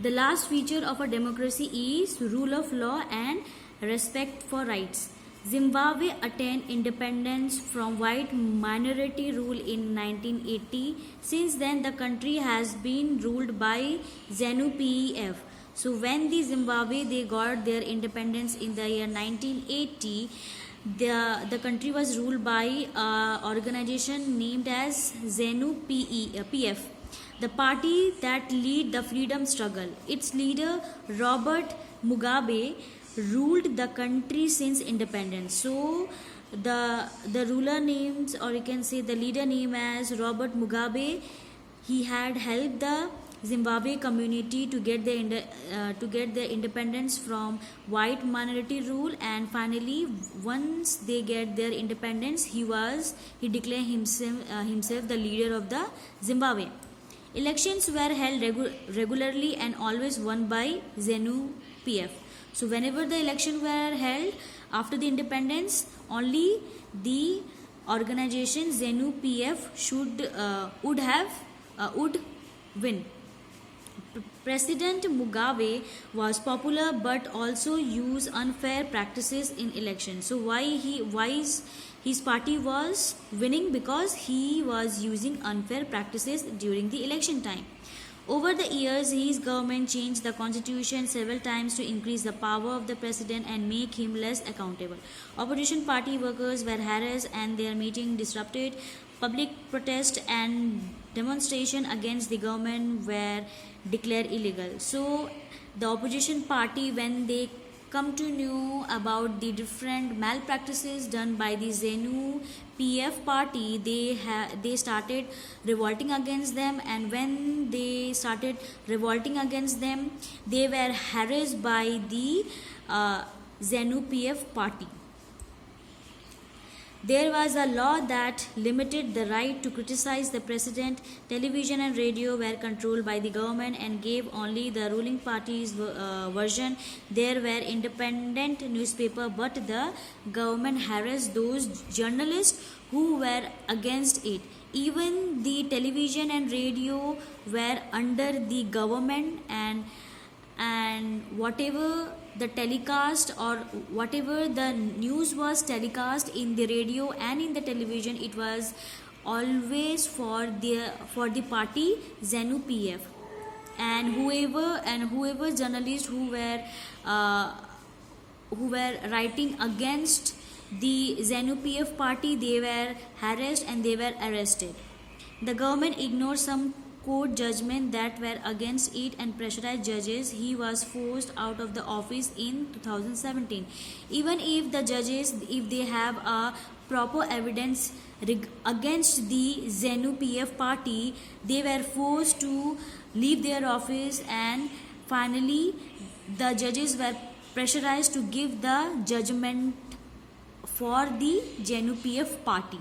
The last feature of a democracy is rule of law and respect for rights. Zimbabwe attained independence from white minority rule in 1980. Since then, the country has been ruled by ZANU-PF. So when the Zimbabwe they got their independence in the year 1980, the country was ruled by an organization named as ZANU-PF, the party that lead the freedom struggle. Its leader Robert Mugabe ruled the country since independence. So the ruler names, or you can say the leader name as Robert Mugabe, he had helped the Zimbabwe community to get their independence from white minority rule, and finally once they get their independence, he declared himself the leader of the Zimbabwe. Elections were held regularly and always won by ZANU-PF. So whenever the election were held after the independence, only the organization ZANU-PF would win. President Mugabe was popular but also used unfair practices in elections. So why his party was winning? Because he was using unfair practices during the election time. Over the years, his government changed the constitution several times to increase the power of the president and make him less accountable. Opposition party workers were harassed and their meeting disrupted. Public protest and demonstration against the government were declared illegal. So the opposition party, when they come to know about the different malpractices done by the ZANU-PF party, they started revolting against them, and when they started revolting against them, they were harassed by the ZANU-PF party. There was a law that limited the right to criticize the president. Television and radio were controlled by the government and gave only the ruling party's version. There were independent newspapers, but the government harassed those journalists who were against it. Even the television and radio were under the government, and whatever the telecast or whatever the news was telecast in the radio and in the television, it was always for the party ZANU-PF, and whoever journalists who were writing against the ZANU-PF party, they were harassed and they were arrested. The government ignored some court judgment that were against it and pressurized judges. He was forced out of the office in 2017. Even if the judges, if they have a proper evidence against the ZANU-PF party, they were forced to leave their office, and finally the judges were pressurized to give the judgment for the ZANU-PF party.